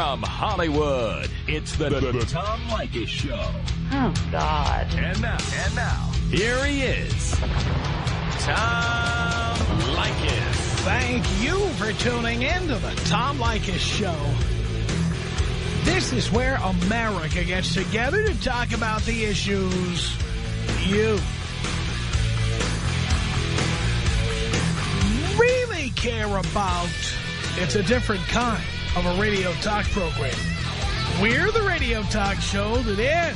From Hollywood, it's the Tom Leykis Show. Oh, God. And now, here he is, Tom Leykis. Thank you for tuning in to the Tom Leykis Show. This is where America gets together to talk about the issues you really care about. It's a different kind of a radio talk program. We're the radio talk show that is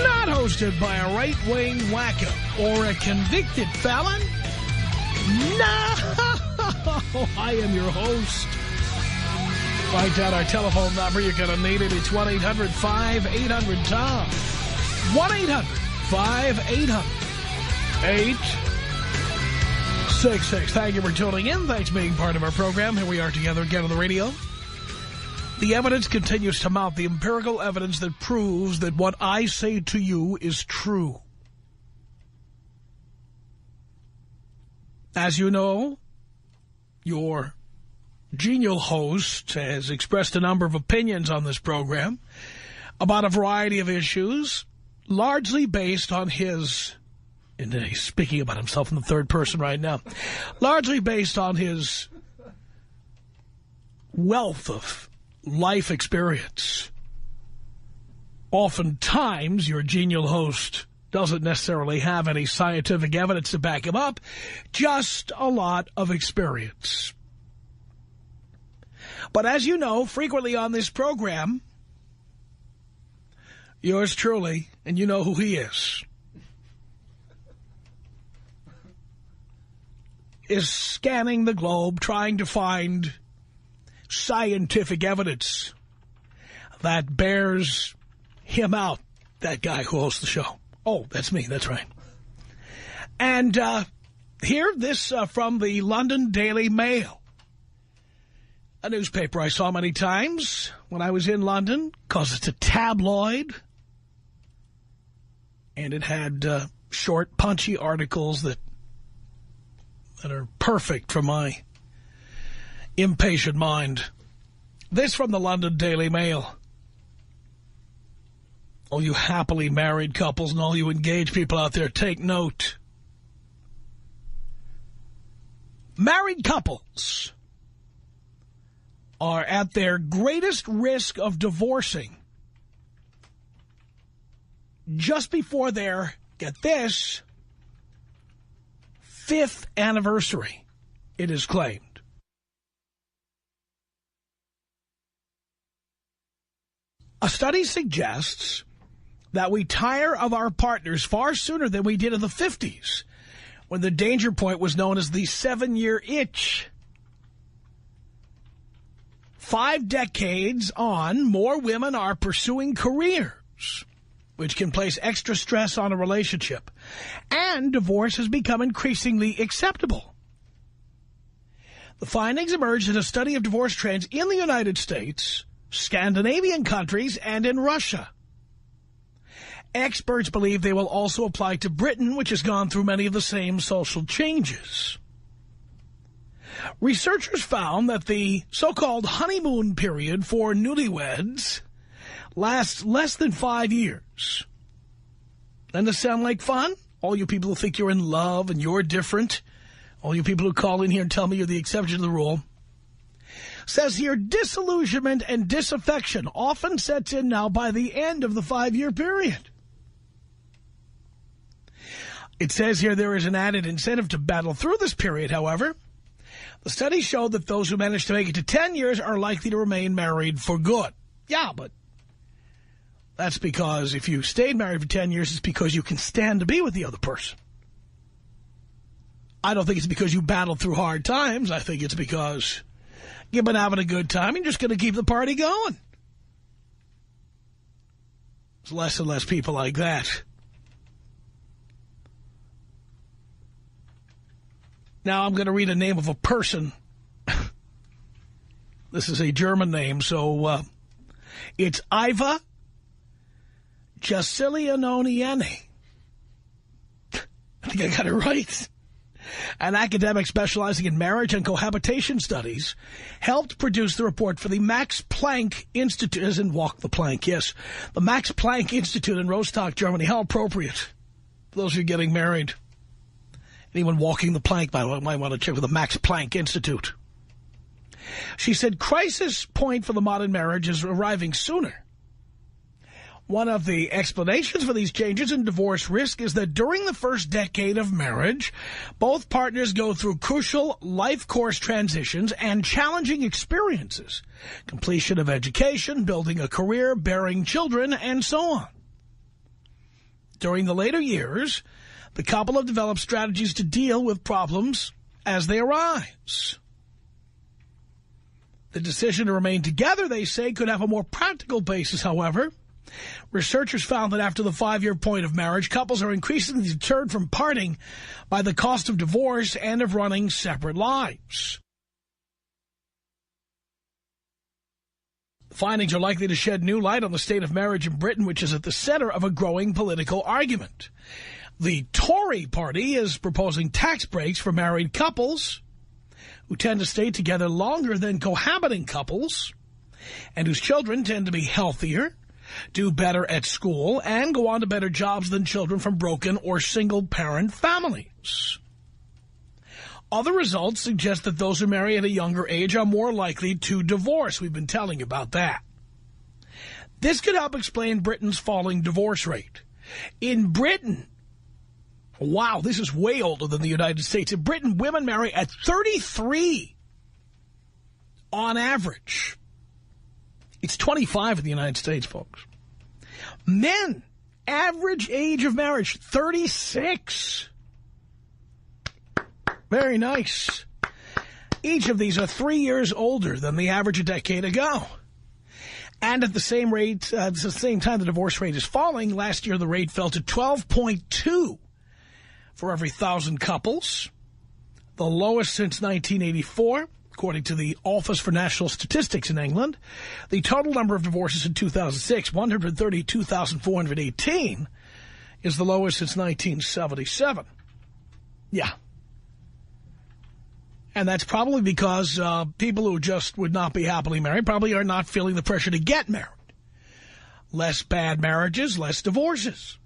not hosted by a right-wing wacko or a convicted felon. No, I am your host. Write down our telephone number. You're going to need it. It's 1-800-5800-TOM. 1-800-5800-866. Thank you for tuning in. Thanks for being part of our program. Here we are together again on the radio. The evidence continues to mount, the empirical evidence that proves that what I say to you is true. As you know, your genial host has expressed a number of opinions on this program about a variety of issues, largely based on his, and he's speaking about himself in the third person right now, largely based on his wealth of life experience. Oftentimes, your genial host doesn't necessarily have any scientific evidence to back him up, just a lot of experience. But as you know, frequently on this program, yours truly, and you know who he is scanning the globe, trying to find scientific evidence that bears him out, that guy who hosts the show. Oh, that's me, that's right. And here, this from the London Daily Mail, a newspaper I saw many times when I was in London, because it's a tabloid, and it had short, punchy articles that are perfect for my impatient mind. This from the London Daily Mail. All you happily married couples and all you engaged people out there, take note. Married couples are at their greatest risk of divorcing just before their, get this, 5th anniversary, it is claimed. A study suggests that we tire of our partners far sooner than we did in the 50s, when the danger point was known as the 7-year itch. 5 decades on, more women are pursuing careers, which can place extra stress on a relationship, and divorce has become increasingly acceptable. The findings emerged in a study of divorce trends in the United States, Scandinavian countries, and in Russia. Experts believe they will also apply to Britain, which has gone through many of the same social changes. Researchers found that the so-called honeymoon period for newlyweds lasts less than 5 years. Doesn't this sound like fun? All you people who think you're in love and you're different, all you people who call in here and tell me you're the exception to the rule. Says here, disillusionment and disaffection often sets in now by the end of the 5-year period. It says here there is an added incentive to battle through this period, however. The study showed that those who manage to make it to 10 years are likely to remain married for good. Yeah, but that's because if you stayed married for 10 years, it's because you can stand to be with the other person. I don't think it's because you battled through hard times. I think it's because you've been having a good time. You're just going to keep the party going. There's less and less people like that. Now I'm going to read a name of a person. This is a German name, so it's Iva Giussilianoniene. I think I got it right. An academic specializing in marriage and cohabitation studies helped produce the report for the Max Planck Institute, as in walk the plank, yes. The Max Planck Institute in Rostock, Germany. How appropriate for those who are getting married. Anyone walking the plank might want to check with the Max Planck Institute. She said, crisis point for the modern marriage is arriving sooner. One of the explanations for these changes in divorce risk is that during the first decade of marriage, both partners go through crucial life course transitions and challenging experiences, completion of education, building a career, bearing children, and so on. During the later years, the couple have developed strategies to deal with problems as they arise. The decision to remain together, they say, could have a more practical basis, however. Researchers found that after the 5-year point of marriage, couples are increasingly deterred from parting by the cost of divorce and of running separate lives. The findings are likely to shed new light on the state of marriage in Britain, which is at the center of a growing political argument. The Tory party is proposing tax breaks for married couples who tend to stay together longer than cohabiting couples and whose children tend to be healthier, do better at school, and go on to better jobs than children from broken or single-parent families. Other results suggest that those who marry at a younger age are more likely to divorce. We've been telling you about that. This could help explain Britain's falling divorce rate. In Britain, wow, this is way older than the United States. In Britain, women marry at 33 on average. It's 25 in the United States, folks. Men, average age of marriage, 36. Very nice. Each of these are 3 years older than the average a decade ago. And at the same rate, at the same time the divorce rate is falling, last year the rate fell to 12.2 for every 1,000 couples, the lowest since 1984. According to the Office for National Statistics in England, the total number of divorces in 2006, 132,418, is the lowest since 1977. Yeah. And that's probably because people who just would not be happily married probably are not feeling the pressure to get married. Less bad marriages, less divorces.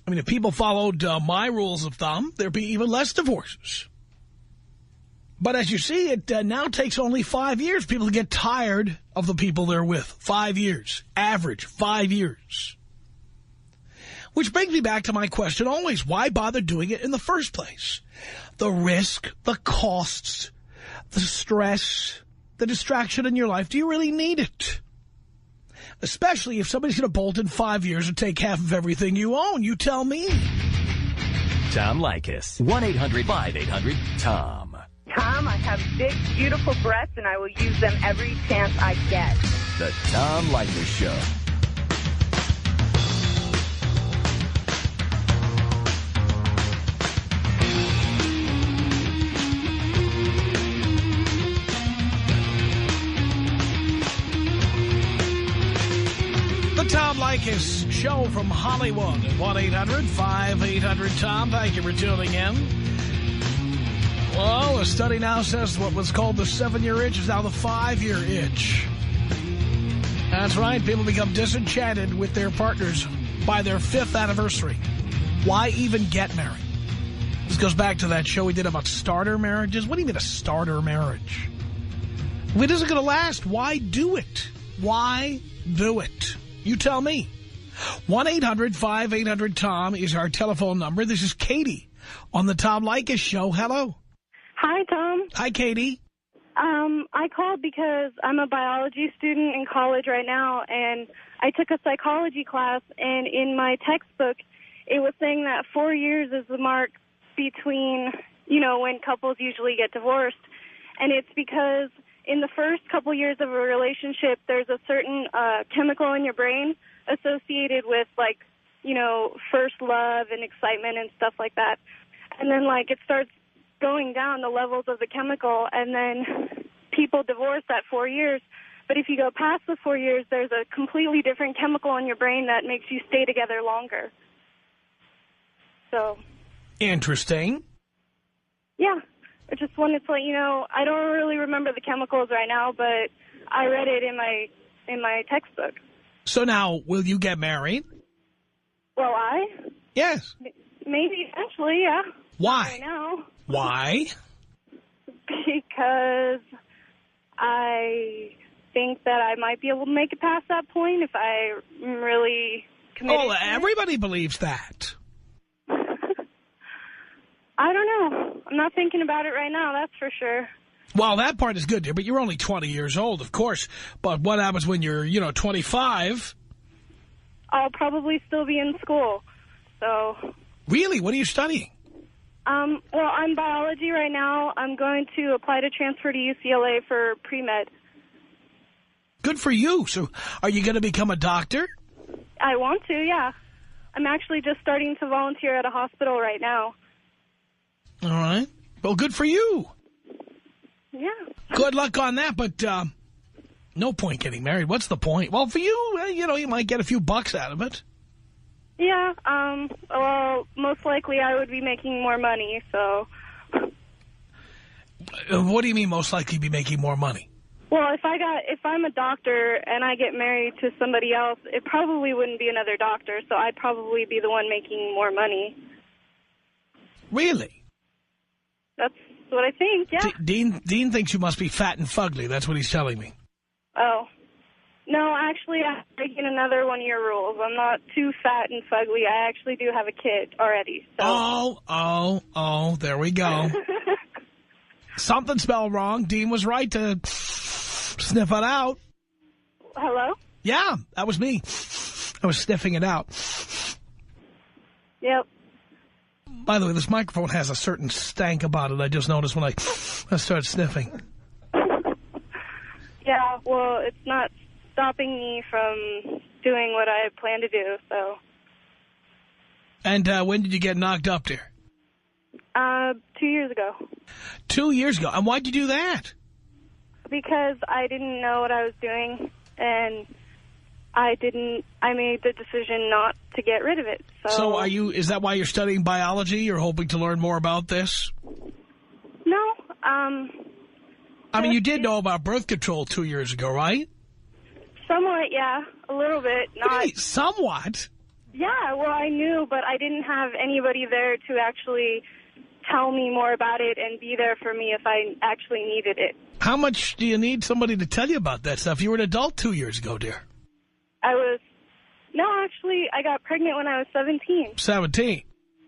I mean, if people followed my rules of thumb, there'd be even less divorces. But as you see, it now takes only 5 years. People get tired of the people they're with. 5 years. Average, 5 years. Which brings me back to my question always. Why bother doing it in the first place? The risk, the costs, the stress, the distraction in your life. Do you really need it? Especially if somebody's going to bolt in 5 years and take half of everything you own. You tell me. Tom Leykis. 1-800-5800-TOM. Tom, I have big, beautiful breasts, and I will use them every chance I get. The Tom Leykis Show. The Tom Leykis Show from Hollywood. 1-800-5800-TOM. Thank you for tuning in. Well, a study now says what was called the 7-year itch is now the 5-year itch. That's right. People become disenchanted with their partners by their 5th anniversary. Why even get married? This goes back to that show we did about starter marriages. What do you mean a starter marriage? If it isn't going to last, why do it? Why do it? You tell me. 1-800-5800-TOM is our telephone number. This is Katie on the Tom Leykis Show. Hello. Hi, Tom. Hi, Katie. I called because I'm a biology student in college right now, and I took a psychology class, and in my textbook, it was saying that 4 years is the mark between, when couples usually get divorced. And it's because in the first couple years of a relationship, there's a certain chemical in your brain associated with, first love and excitement and stuff like that. And then, it starts going down the levels of the chemical, and then people divorce at 4 years. But if you go past the 4 years, there's a completely different chemical in your brain that makes you stay together longer. So. Interesting. Yeah. I just wanted to let you know, I don't really remember the chemicals right now, but I read it in my textbook. So now, will you get married? Well, I? Yes. Maybe eventually, yeah. Why? Right now. Why? Because I think that I might be able to make it past that point if I really committed. Oh, everybody believes that. I don't know. I'm not thinking about it right now, that's for sure. Well, that part is good, dear, but you're only 20 years old, of course. But what happens when you're, 25? I'll probably still be in school, so... Really? What are you studying? Well, I'm biology right now. I'm going to apply to transfer to UCLA for pre-med. Good for you. So are you going to become a doctor? I want to, yeah. I'm actually just starting to volunteer at a hospital right now. All right. Well, good for you. Yeah. Good luck on that, but no point getting married. What's the point? Well, for you, you might get a few bucks out of it. Yeah, well, most likely I would be making more money, so... What do you mean most likely be making more money? Well, if I'm a doctor and I get married to somebody else, it probably wouldn't be another doctor, so I'd probably be the one making more money. Really? That's what I think, yeah. Dean thinks you must be fat and fugly. That's what he's telling me. Oh. No, actually, I'm breaking another one of your rules. I'm not too fat and fugly. I actually do have a kid already. So. Oh, there we go. Something spelled wrong. Dean was right to sniff it out. Hello? Yeah, that was me. I was sniffing it out. Yep. By the way, this microphone has a certain stank about it. I just noticed when I started sniffing. Yeah, well, it's not stopping me from doing what I plan to do, so. And when did you get knocked up, dear? 2 years ago. 2 years ago. And why'd you do that? Because I didn't know what I was doing, and I made the decision not to get rid of it. So is that why you're studying biology? You're hoping to learn more about this? No. I mean, you did know about birth control 2 years ago, right? Somewhat, yeah. A little bit. Not somewhat? Yeah, well, I knew, but I didn't have anybody there to actually tell me more about it and be there for me if I actually needed it. How much do you need somebody to tell you about that stuff? You were an adult 2 years ago, dear. Actually, I got pregnant when I was 17. 17?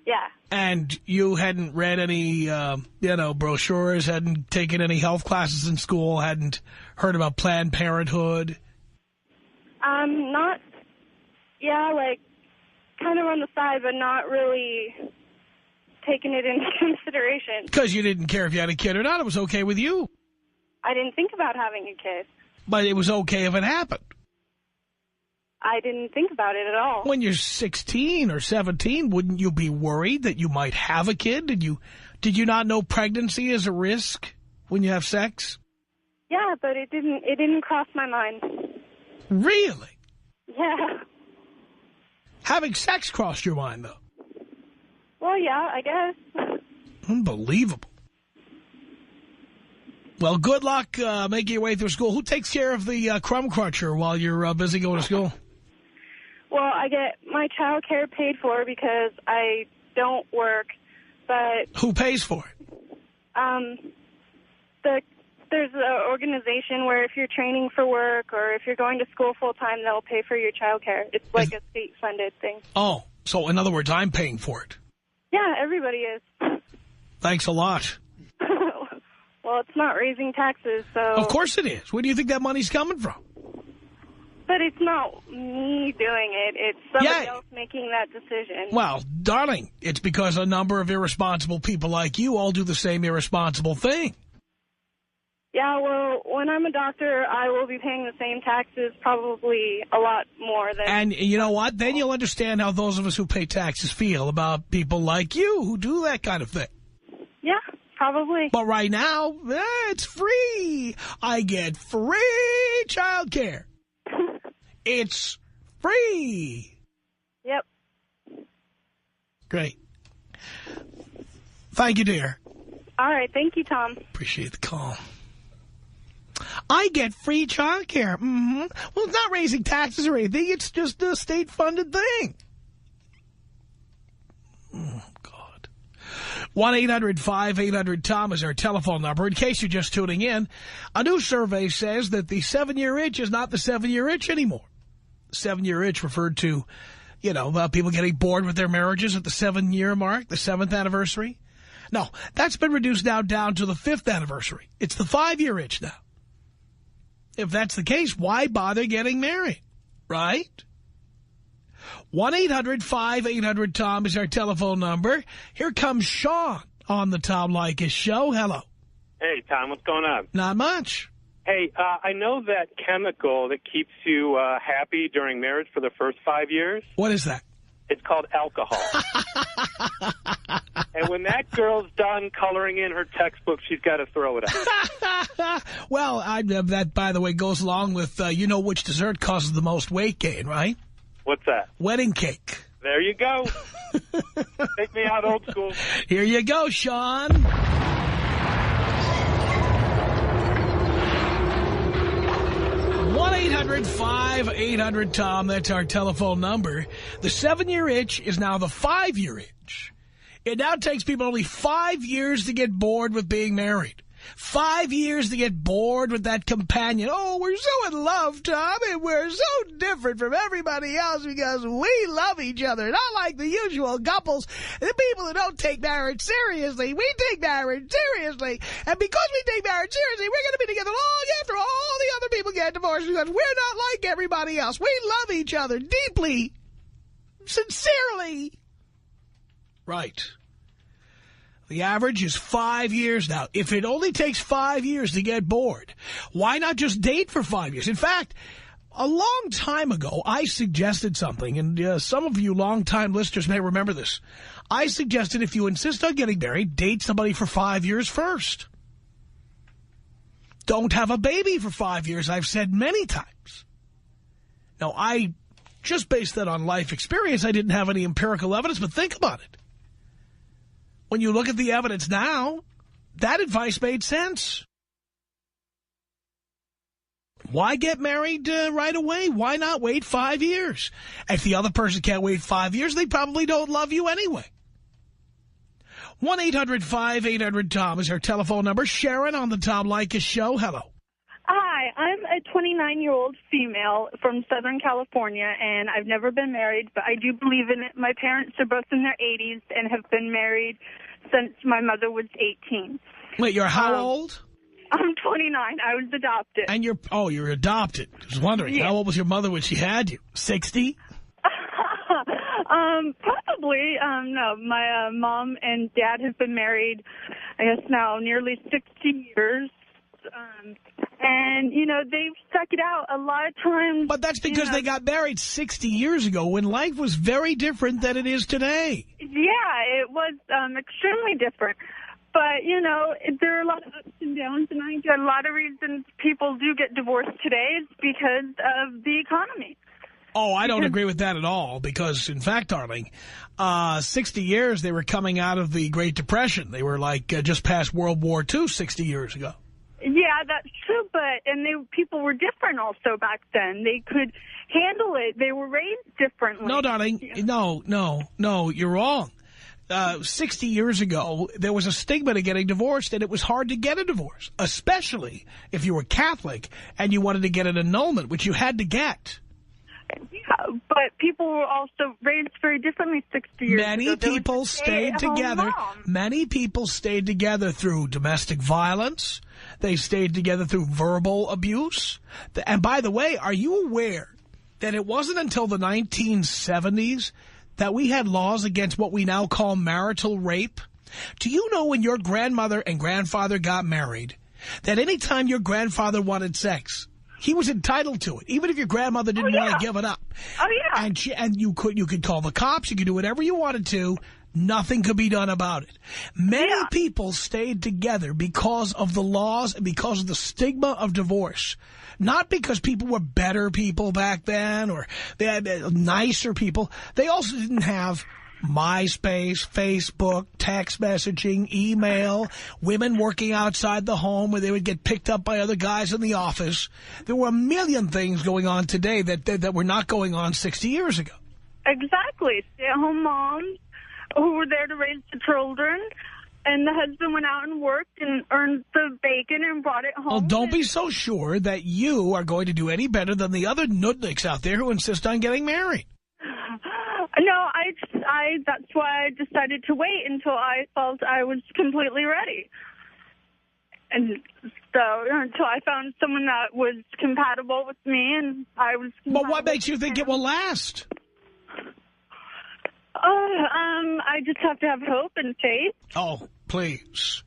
Yeah. And you hadn't read any, brochures, hadn't taken any health classes in school, hadn't heard about Planned Parenthood? Kind of on the side, but not really taking it into consideration. Because you didn't care if you had a kid or not. It was okay with you. I didn't think about having a kid. But it was okay if it happened. I didn't think about it at all. When you're 16 or 17, wouldn't you be worried that you might have a kid? Did you not know pregnancy is a risk when you have sex? Yeah, but it didn't cross my mind. Really? Yeah. Having sex crossed your mind, though? Well, yeah, I guess. Unbelievable. Well, good luck making your way through school. Who takes care of the crumb cruncher while you're busy going to school? Well, I get my child care paid for because I don't work, but... Who pays for it? There's an organization where if you're training for work or if you're going to school full-time, they'll pay for your child care. It's like a state-funded thing. Oh, so in other words, I'm paying for it. Yeah, everybody is. Thanks a lot. Well, it's not raising taxes, so... Of course it is. Where do you think that money's coming from? But it's not me doing it. It's somebody else making that decision. Well, darling, it's because a number of irresponsible people like you all do the same irresponsible thing. Yeah, well, when I'm a doctor, I will be paying the same taxes, probably a lot more than... And you know what? Then you'll understand how those of us who pay taxes feel about people like you who do that kind of thing. Yeah, probably. But right now, it's free. I get free child care. It's free. Yep. Great. Thank you, dear. All right. Thank you, Tom. Appreciate the call. I get free child care. Well, it's not raising taxes or anything. It's just a state-funded thing. Oh, God. 1-800-5800-TOM is our telephone number. In case you're just tuning in, a new survey says that the 7-year itch is not the 7-year itch anymore. The 7-year itch referred to, people getting bored with their marriages at the 7-year mark, the 7th anniversary. No, that's been reduced now down to the 5th anniversary. It's the 5-year itch now. If that's the case, why bother getting married, right? 1-800-5800-TOM is our telephone number. Here comes Sean on the Tom Leykis Show. Hello. Hey, Tom, what's going on? Not much. Hey, I know that chemical that keeps you happy during marriage for the first 5 years. What is that? It's called alcohol. And when that girl's done coloring in her textbook, she's got to throw it out. Well, that, by the way, goes along with, which dessert causes the most weight gain, right? What's that? Wedding cake. There you go. Take me out old school. Here you go, Sean. 1-800-5800-TOM. That's our telephone number. The 7-year itch is now the 5-year itch. It now takes people only 5 years to get bored with being married. 5 years to get bored with that companion. Oh, we're so in love, Tom, and we're so different from everybody else because we love each other. Not like the usual couples, the people who don't take marriage seriously. We take marriage seriously. And because we take marriage seriously, we're going to be together long after all the other people get divorced because we're not like everybody else. We love each other deeply, sincerely. Right. The average is 5 years now. If it only takes 5 years to get bored, why not just date for 5 years? In fact, a long time ago, I suggested something, and some of you longtime listeners may remember this. I suggested if you insist on getting married, date somebody for 5 years first. Don't have a baby for 5 years, I've said many times. Now, I just based that on life experience. I didn't have any empirical evidence, but think about it. When you look at the evidence now, that advice made sense. Why get married right away? Why not wait 5 years? If the other person can't wait 5 years, they probably don't love you anyway. 1-800-5800-TOM is our telephone number. Sharon on the Tom Leykis Show. Hello. Hi, I'm a 29-year-old female from Southern California, and I've never been married, but I do believe in it. My parents are both in their 80s and have been married since my mother was 18. Wait, you're how old? I'm 29. I was adopted. And you're adopted. I was wondering, How old was your mother when she had you? 60? Probably. No, my mom and dad have been married, I guess now, nearly 60 years. And, they've stuck it out a lot of times. But that's because they got married 60 years ago when life was very different than it is today. Yeah, it was extremely different. But, there are a lot of ups and downs, and I think a lot of reasons people do get divorced today is because of the economy. Oh, I don't agree with that at all because, in fact, darling, 60 years they were coming out of the Great Depression. They were like just past World War II 60 years ago. Yeah, that's true, people were different also back then. They could handle it. They were raised differently. No, darling, no, you're wrong. 60 years ago, there was a stigma to getting divorced, and it was hard to get a divorce, especially if you were Catholic and you wanted to get an annulment, which you had to get. Yeah, but people were also raised very differently 60 years ago. Many people stayed together. Many people stayed together through domestic violence. They stayed together through verbal abuse. And by the way, are you aware that it wasn't until the 1970s that we had laws against what we now call marital rape? Do you know when your grandmother and grandfather got married, that any time your grandfather wanted sex, he was entitled to it, even if your grandmother didn't want to give it up. Oh, yeah. And you could call the cops, you could do whatever you wanted to. Nothing could be done about it. Many people stayed together because of the laws and because of the stigma of divorce. Not because people were better people back then or they had nicer people. They also didn't have MySpace, Facebook, text messaging, email, women working outside the home where they would get picked up by other guys in the office. There were a million things going on today that were not going on 60 years ago. Exactly. Stay-at-home moms who were there to raise the children, and the husband went out and worked and earned the bacon and brought it home. Well, don't be so sure that you are going to do any better than the other nudniks out there who insist on getting married. No, that's why I decided to wait until I felt I was completely ready. And so until I found someone that was compatible with me and I was compatible. But what makes you think it will last? I just have to have hope and faith. Oh, please.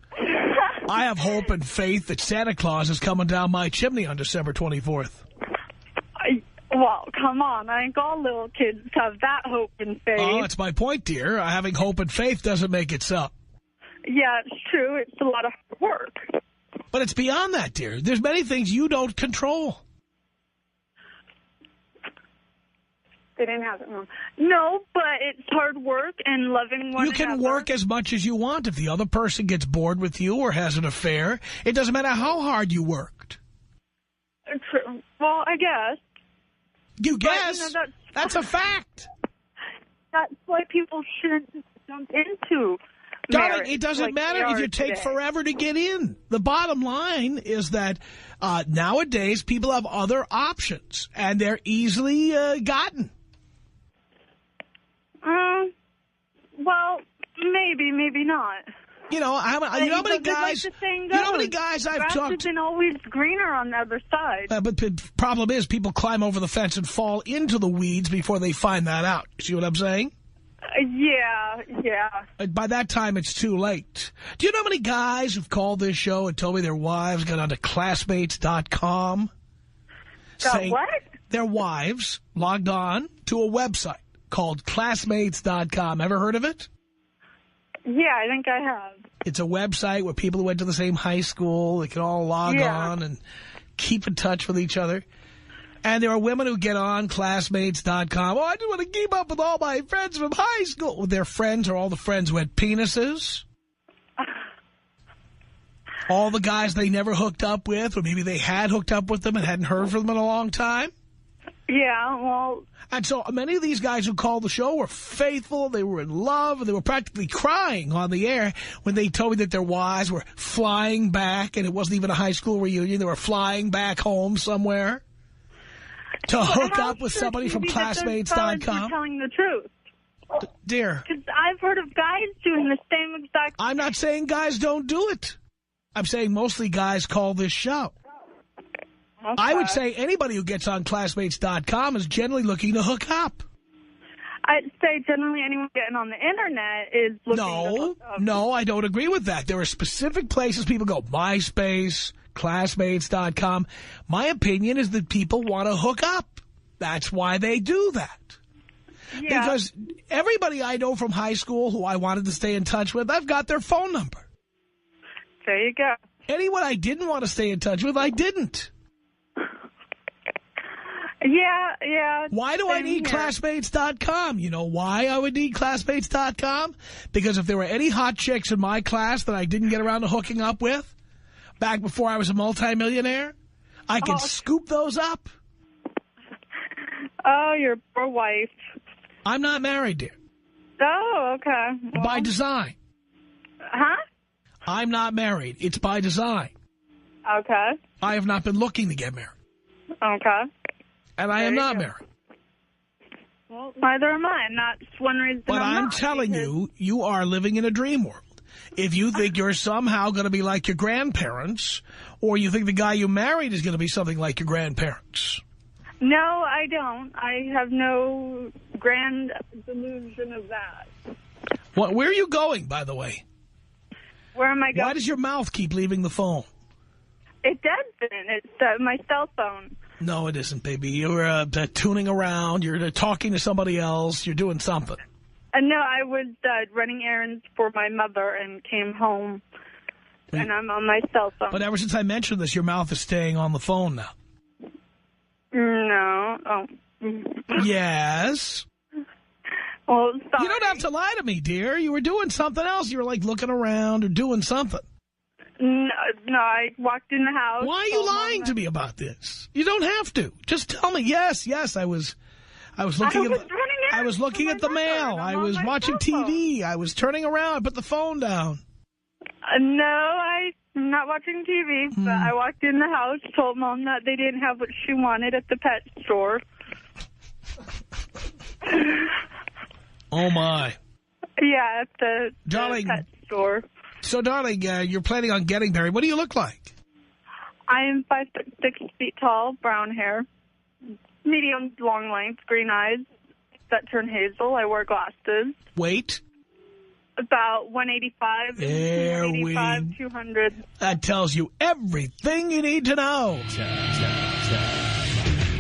I have hope and faith that Santa Claus is coming down my chimney on December 24th. Well, come on. I think all little kids have that hope and faith. Oh, that's my point, dear. Having hope and faith doesn't make it so. Yeah, it's true. It's a lot of hard work. But it's beyond that, dear. There's many things you don't control. They didn't have it wrong. No, but it's hard work and loving one another. You can work as much as you want. If the other person gets bored with you or has an affair, it doesn't matter how hard you worked. True. Well, I guess. You guess? But, you know, that's a fact. That's why people shouldn't jump into Darling, marriage. it doesn't matter if you take forever to get in. The bottom line is that nowadays people have other options, and they're easily gotten. Well, maybe not. You know, how many guys? Like the saying you know how many goes, guys I've grass talked to? isn't always greener on the other side. But the problem is, people climb over the fence and fall into the weeds before they find that out. You see what I'm saying? Yeah. By that time, it's too late. Do you know how many guys who've called this show and told me their wives got onto classmates.com? Got what? Their wives logged on to a website called classmates.com. Ever heard of it? Yeah, I think I have. It's a website where people who went to the same high school, they can all log on and keep in touch with each other. And there are women who get on classmates.com. Oh, I just want to keep up with all my friends from high school. Their friends are all the friends who had penises. All the guys they never hooked up with, or maybe they had hooked up with them and hadn't heard from them in a long time. Yeah, well... And so many of these guys who called the show were faithful, they were in love, and they were practically crying on the air when they told me that their wives were flying back, and it wasn't even a high school reunion, they were flying back home somewhere to hook up with somebody from classmates.com. You're telling the truth. Dear. Because I've heard of guys doing the same exact thing. I'm not saying guys don't do it. I'm saying mostly guys call this show. Okay. I would say anybody who gets on classmates.com is generally looking to hook up. I'd say generally anyone getting on the Internet is looking to hook up. No, I don't agree with that. There are specific places people go. MySpace, classmates.com. My opinion is that people want to hook up. That's why they do that. Yeah. Because everybody I know from high school who I wanted to stay in touch with, I've got their phone number. There you go. Anyone I didn't want to stay in touch with, I didn't. Yeah. Why do I need classmates.com? You know why I would need classmates.com? Because if there were any hot chicks in my class that I didn't get around to hooking up with, back before I was a multimillionaire, I could scoop those up. Oh, your poor wife. I'm not married, dear. Oh, okay. Well, by design. Huh? I'm not married. It's by design. Okay. I have not been looking to get married. Okay. And I am not married. Well, neither am I. And that's one reason but I'm not. telling you, you are living in a dream world. If you think you're somehow going to be like your grandparents, or you think the guy you married is going to be something like your grandparents. No, I don't. I have no grand delusion of that. Where are you going, by the way? Where am I going? Why does your mouth keep leaving the phone? It doesn't. It's my cell phone. No, it isn't, baby. You're tuning around. You're talking to somebody else. You're doing something. No, I was running errands for my mother and came home, and I'm on my cell phone. But ever since I mentioned this, your mouth is staying on the phone now. No. Oh. Yes. Oh, sorry. You don't have to lie to me, dear. You were doing something else. You were, like, looking around or doing something. No, I walked in the house. Why are you lying to me about this? You don't have to. Just tell me, yes, I was looking at the mail. I was watching TV. I was turning around. I put the phone down. No, I'm not watching TV, but I walked in the house, told Mom that they didn't have what she wanted at the pet store. Oh, my. Yeah, at the pet store. So, darling, you're planning on getting married. What do you look like? I am 5'6" tall, brown hair, medium long length, green eyes that turn hazel. I wear glasses. Weight? About 185. There 185, 200. That tells you everything you need to know.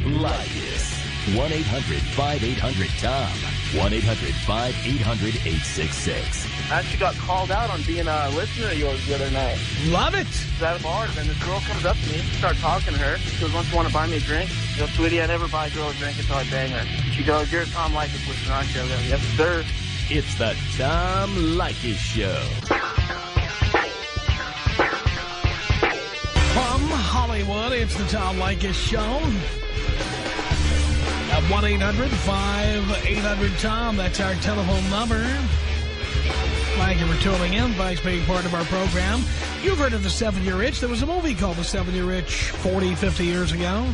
Leykis. 1-800-5800-TOM. 1-800-5800-866. I actually got called out on being a listener of yours the other night. Love it. I was at a bar, and this girl comes up to me, start talking to her. She goes, "Once you want to buy me a drink?" I go, "Sweetie, I never buy a girl a drink until I bang her." She goes, "You're Tom Leykis listener, aren't you?" I go, "Yes, sir." It's the Tom Leykis Show. From Hollywood, it's the Tom Leykis Show. At 1-800-5800-TOM. That's our telephone number. Thank you for tuning in. Thanks for being part of our program. You've heard of the 7-Year Itch. There was a movie called The 7-Year Itch 40, 50 years ago.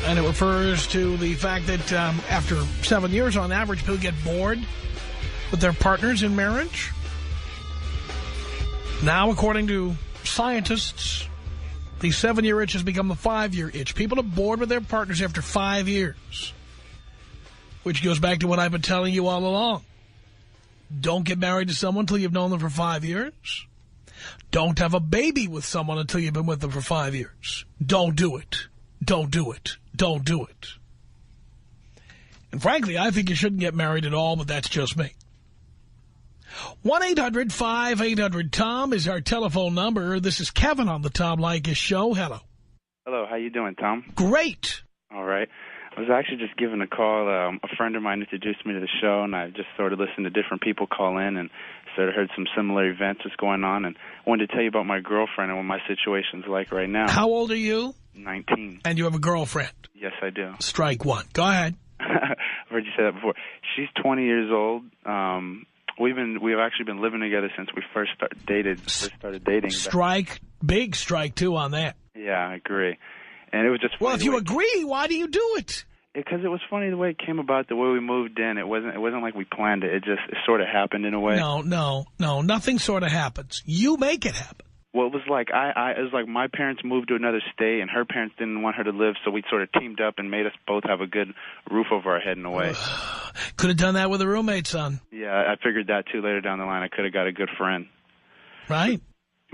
And it refers to the fact that after 7 years, on average, people get bored with their partners in marriage. Now, according to scientists, the 7-year itch has become the 5-year itch. People are bored with their partners after 5 years. Which goes back to what I've been telling you all along. Don't get married to someone until you've known them for 5 years. Don't have a baby with someone until you've been with them for 5 years. Don't do it. Don't do it. Don't do it. And frankly, I think you shouldn't get married at all, but that's just me. 1-800-5800-TOM is our telephone number. This is Kevin on the Tom Leykis Show. Hello. Hello, how you doing, Tom? Great. All right. I was actually just giving a call. A friend of mine introduced me to the show, and I just sort of listened to different people call in and sort of heard some similar events that's going on. And I wanted to tell you about my girlfriend and what my situation's like right now. How old are you? 19. And you have a girlfriend? Yes, I do. Strike one. Go ahead. I've heard you say that before. She's 20 years old. We've actually been living together since we first started dating. Strike, big strike two on that. Yeah, I agree. And it was just funny. Well, if you agree, why do you do it? Because it was funny the way it came about, the way we moved in. It wasn't like we planned it. It sort of happened in a way. No. Nothing sort of happens. You make it happen. Well, it was like my parents moved to another state, and her parents didn't want her to live, so we sort of teamed up and made us both have a good roof over our head in a way. Could have done that with a roommate, son. Yeah, I figured that, too, later down the line. I could have got a good friend. Right.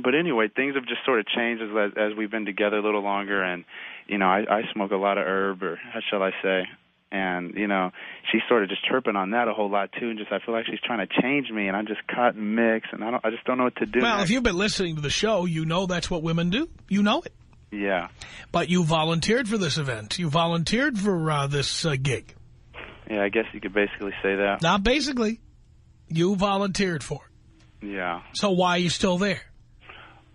But anyway, things have just sort of changed as we've been together a little longer, and, you know, I smoke a lot of herb, or how shall I say, and, you know, she's sort of just chirping on that a whole lot, too, and just I feel like she's trying to change me, and I'm just caught in mix, and I just don't know what to do. Well, next. if you've been listening to the show, you know that's what women do. You know it. Yeah. But you volunteered for this event. You volunteered for this gig. Yeah, I guess you could basically say that. Not basically. You volunteered for it. Yeah. So why are you still there?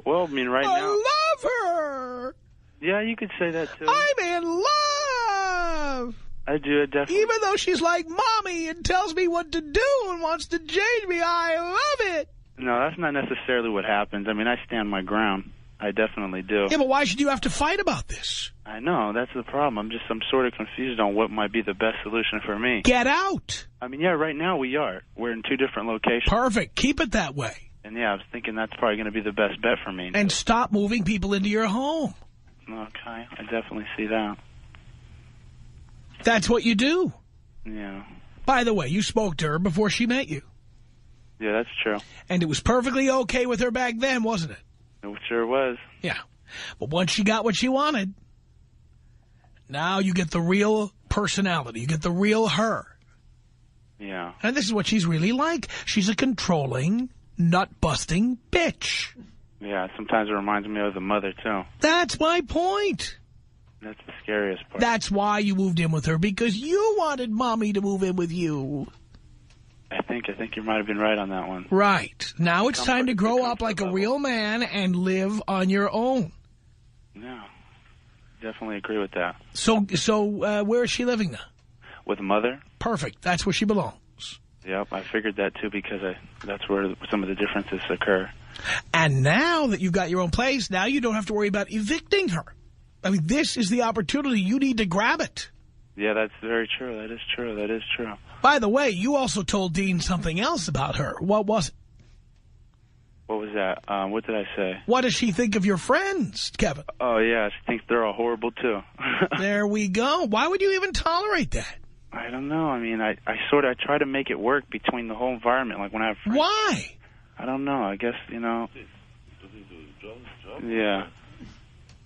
Well, I mean, right now... I love her! Yeah, you could say that, too. I'm in love! I do, definitely. Even though she's like mommy and tells me what to do and wants to change me, I love it! No, that's not necessarily what happens. I mean, I stand my ground. I definitely do. Yeah, but why should you have to fight about this? I know, that's the problem. I'm sort of confused on what might be the best solution for me. Get out! I mean, yeah, right now we are. We're in 2 different locations. Perfect. Keep it that way. And yeah, I was thinking that's probably going to be the best bet for me. And stop moving people into your home. Okay, I definitely see that. That's what you do. Yeah. By the way, you spoke to her before she met you. Yeah, that's true. And it was perfectly okay with her back then, wasn't it? It sure was. Yeah. But once she got what she wanted, now you get the real personality. You get the real her. Yeah. And this is what she's really like. She's a controlling, nut-busting bitch. Yeah, sometimes it reminds me of the mother, too. That's my point. That's the scariest part. That's why you moved in with her, because you wanted mommy to move in with you. think you might have been right on that one. Right. Now it's time to grow up like a real man and live on your own. Yeah, definitely agree with that. So where is she living now? With mother. Perfect. That's where she belongs. Yep, I figured that too because that's where some of the differences occur. And now that you've got your own place, now you don't have to worry about evicting her. I mean, this is the opportunity. You need to grab it. Yeah, that's very true. That is true. That is true. By the way, you also told Dean something else about her. What was it? What was that? What did I say? What does she think of your friends, Kevin? Oh, yeah, she thinks they're all horrible, too. There we go. Why would you even tolerate that? I don't know. I mean, I try to make it work between the whole environment. Like when I have friends. Why? I don't know. I guess, you know. Yeah.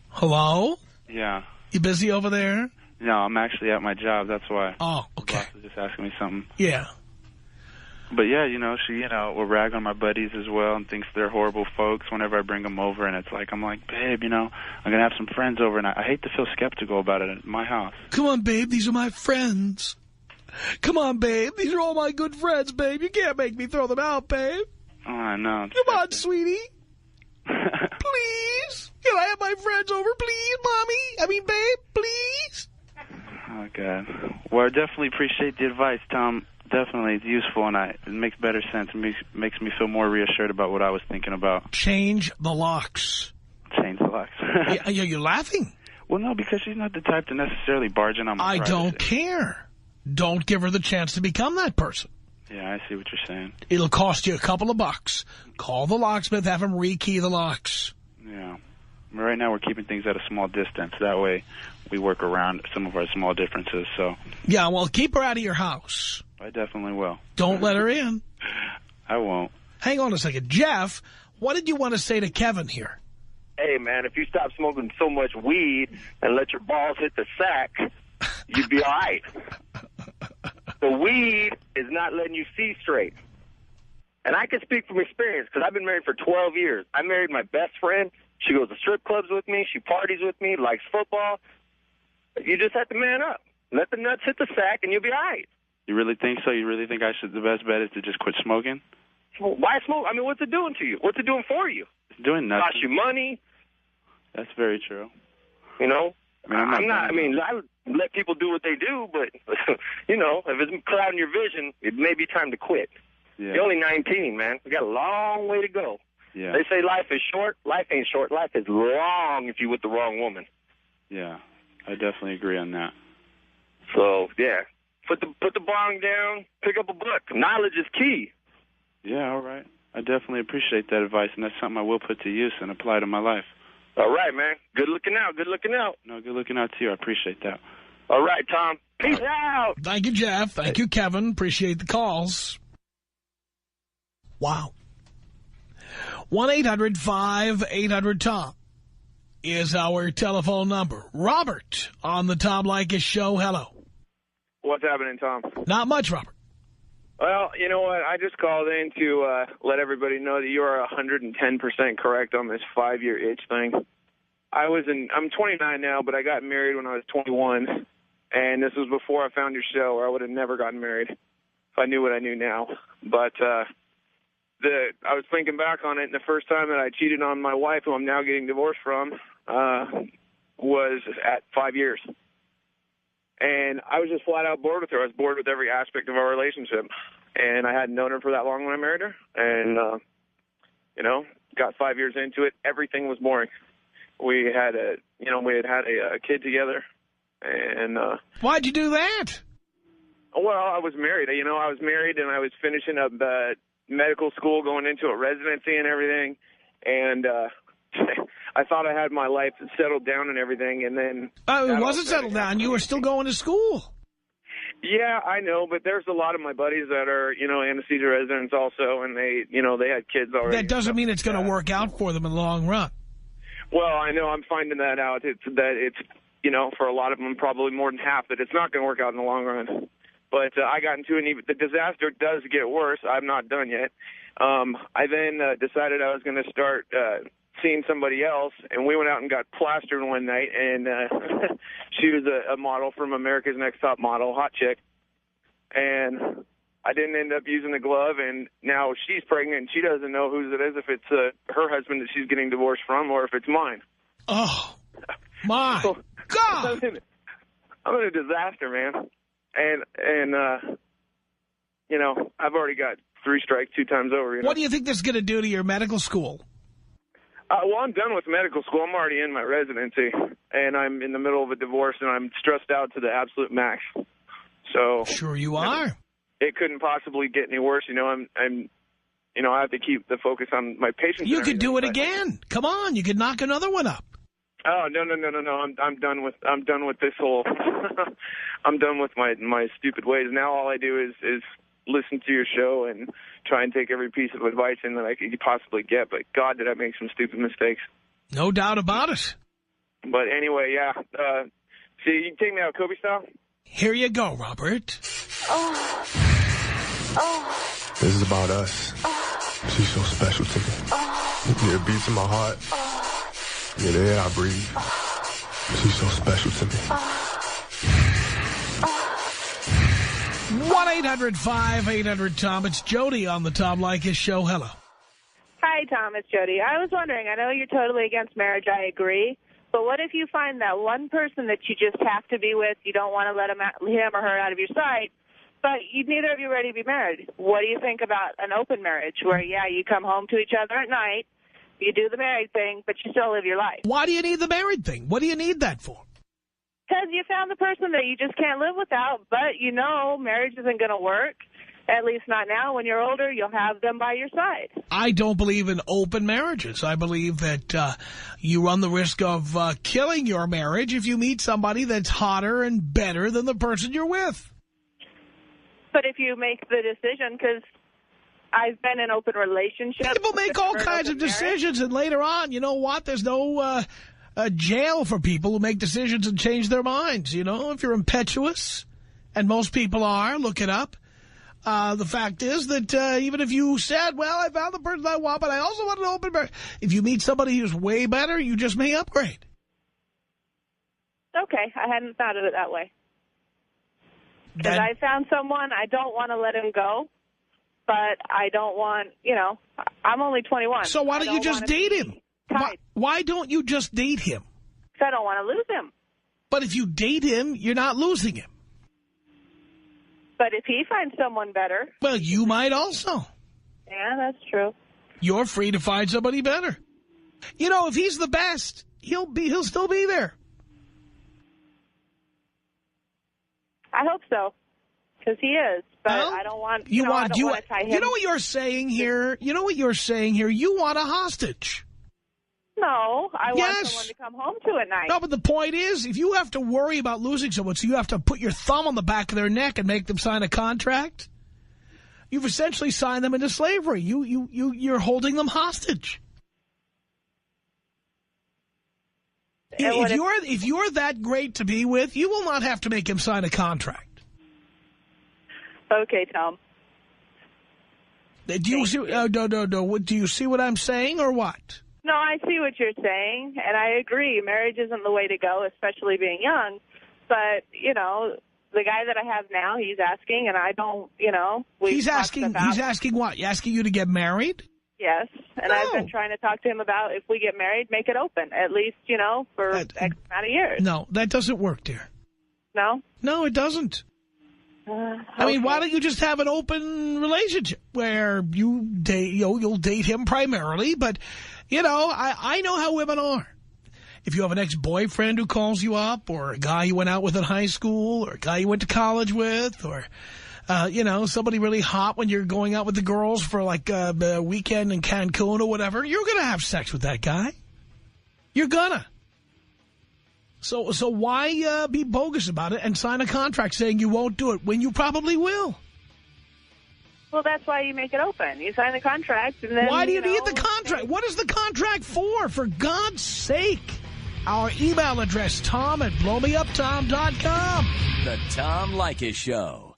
Hello? Yeah. You busy over there? No, I'm actually at my job. That's why. Oh, okay. The boss was just asking me something. Yeah. But yeah, you know, she, will rag on my buddies as well and thinks they're horrible folks whenever I bring them over. And it's like, I'm like, babe, I'm going to have some friends over. And I hate to feel skeptical about it at my house. Come on, babe. These are my friends. Come on, babe. These are all my good friends, babe. You can't make me throw them out, babe. Oh, I know. Come on, sweetie. Please. Can I have my friends over, please, mommy? Babe, please. Oh, God. Well, I definitely appreciate the advice, Tom. Definitely, it's useful, and it makes better sense. It makes me feel more reassured about what I was thinking about. Change the locks. Change the locks. You're laughing. Well, no, because she's not the type to necessarily barge in on my privacy. I don't care. Don't give her the chance to become that person. Yeah, I see what you're saying. It'll cost you a couple of bucks. Call the locksmith, have him rekey the locks. Yeah. Right now we're keeping things at a small distance. That way we work around some of our small differences. So. Yeah, well, keep her out of your house. I definitely will. Don't let her in. I won't. Hang on a second. Jeff, what did you want to say to Kevin here? Hey, man, if you stop smoking so much weed and let your balls hit the sack, you'd be all right. The weed is not letting you see straight. And I can speak from experience because I've been married for 12 years. I married my best friend. She goes to strip clubs with me. She parties with me, likes football. You just have to man up. Let the nuts hit the sack and you'll be all right. You really think so? You really think the best bet is to just quit smoking? Why smoke? I mean, what's it doing to you? What's it doing for you? It's doing nothing. Cost you money. That's very true. You know? I let people do what they do, but, if it's clouding your vision, it may be time to quit. Yeah. You're only 19, man. We got a long way to go. Yeah. They say life is short. Life ain't short. Life is long if you're with the wrong woman. Yeah, I definitely agree on that. So, yeah. Put the bong down, pick up a book. Knowledge is key. Yeah, all right. I definitely appreciate that advice, and that's something I will put to use and apply to my life. All right, man. Good looking out. Good looking out. No, good looking out to you. I appreciate that. All right, Tom. Peace out. Thank you, Jeff. Thank you, Kevin. Appreciate the calls. Wow. 1-800-5800-TOM is our telephone number. Robert on the Tom Leykis Show. Hello. What's happening, Tom? Not much, Robert. Well, you know what? I just called in to let everybody know that you are 110% correct on this 5-year itch thing. I'm 29 now, but I got married when I was 21, and this was before I found your show, or I would have never gotten married if I knew what I knew now. But I was thinking back on it, and the first time that I cheated on my wife, who I'm now getting divorced from, was at 5 years. And I was just flat out bored with her. I was bored with every aspect of our relationship. And I hadn't known her for that long when I married her. And, got 5 years into it. Everything was boring. We had a kid together. And why'd you do that? Well, I was married. I was married, and I was finishing up medical school, going into a residency and everything. And I thought I had my life settled down and everything, and then... it wasn't settled down. You were still going to school. Yeah, I know, but there's a lot of my buddies that are, anesthesia residents also, and they had kids already. That doesn't mean it's going to work out for them in the long run. Well, I know. I'm finding that out. It's for a lot of them, probably more than half, that it's not going to work out in the long run. But I got into the disaster does get worse. I'm not done yet. I then decided I was going to start seeing somebody else, and we went out and got plastered one night, and she was a model from America's Next Top Model, hot chick. And I didn't end up using the glove, and now she's pregnant, and she doesn't know whose it is, if it's her husband that she's getting divorced from or if it's mine. Oh, my So, God. I'm in a disaster, man. And you know, I've already got 3 strikes 2 times over. You know? What do you think this is going to do to your medical school? Well, I'm done with medical school. I'm already in my residency, and I'm in the middle of a divorce, and I'm stressed out to the absolute max. So Sure you are. It couldn't possibly get any worse. You know, I'm you know, I have to keep the focus on my patients. You could do it again. Come on, you could knock another one up. Oh, no. I'm done with this whole I'm done with my stupid ways. Now all I do is listen to your show and try and take every piece of advice in that I could possibly get. But God, did I make some stupid mistakes. No doubt about it. But anyway, yeah. See, you can take me out Kobe style? Here you go, Robert. Oh. This is about us. She's so special to me. Yeah, it beats in my heart. Yeah, the air I breathe. She's so special to me. 1-800-5800-TOM. It's Jody on the Tom Leykis Show. Hello. Hi, Tom. It's Jody. I was wondering, I know you're totally against marriage. I agree. But what if you find that one person that you just have to be with, you don't want to let him or her out of your sight, but neither of you are ready to be married? What do you think about an open marriage where, yeah, you come home to each other at night, you do the married thing, but you still live your life? Why do you need the married thing? What do you need that for? Because you found the person that you just can't live without, but you know marriage isn't going to work. At least not now. When you're older, you'll have them by your side. I don't believe in open marriages. I believe that you run the risk of killing your marriage if you meet somebody that's hotter and better than the person you're with. But if you make the decision, because I've been in open relationships. People make all kinds of decisions, and later on, you know what? There's no jail for people who make decisions and change their minds. You know, if you're impetuous, and most people are, look it up. The fact is that even if you said, well, I found the person I want, but I also want an open marriage, if you meet somebody who's way better, you just may upgrade. Okay, I hadn't thought of it that way. Because I found someone, I don't want to let him go, but I don't want, you know, I'm only 21. So why don't you just date him? Why don't you just date him? Because I don't want to lose him. But if you date him, you're not losing him. But if he finds someone better. Well, you might also. Yeah, that's true. You're free to find somebody better. You know, if he's the best, he'll still be there. I hope so, because he is. But well, I don't want. I don't want to tie him. You know what you're saying here? You know what you're saying here? You want a hostage. No, I want someone to come home to at night. No, but the point is, if you have to worry about losing someone, so you have to put your thumb on the back of their neck and make them sign a contract, you've essentially signed them into slavery. You're holding them hostage. If you're that great to be with, you will not have to make him sign a contract. Okay, Tom. Do you see? No. Do you see what I'm saying, or what? No, I see what you're saying, and I agree. Marriage isn't the way to go, especially being young. But, you know, the guy that I have now, he's asking, and I don't, you know. He's asking what? He's asking you to get married? Yes, and No. I've been trying to talk to him about if we get married, make it open, at least, you know, for X amount of years. No, that doesn't work, dear. No? No, it doesn't. I mean, why don't you just have an open relationship where you date, you'll date him primarily, but, you know, I know how women are. If you have an ex-boyfriend who calls you up, or a guy you went out with in high school, or a guy you went to college with, or, you know, somebody really hot when you're going out with the girls for, like, a weekend in Cancun or whatever, you're going to have sex with that guy. You're gonna. So why be bogus about it and sign a contract saying you won't do it when you probably will? Well, that's why you make it open. You sign the contract, and then... Why do you need the contract? What is the contract for God's sake? Our email address, Tom@blowmeuptom.com. The Tom Leykis Show.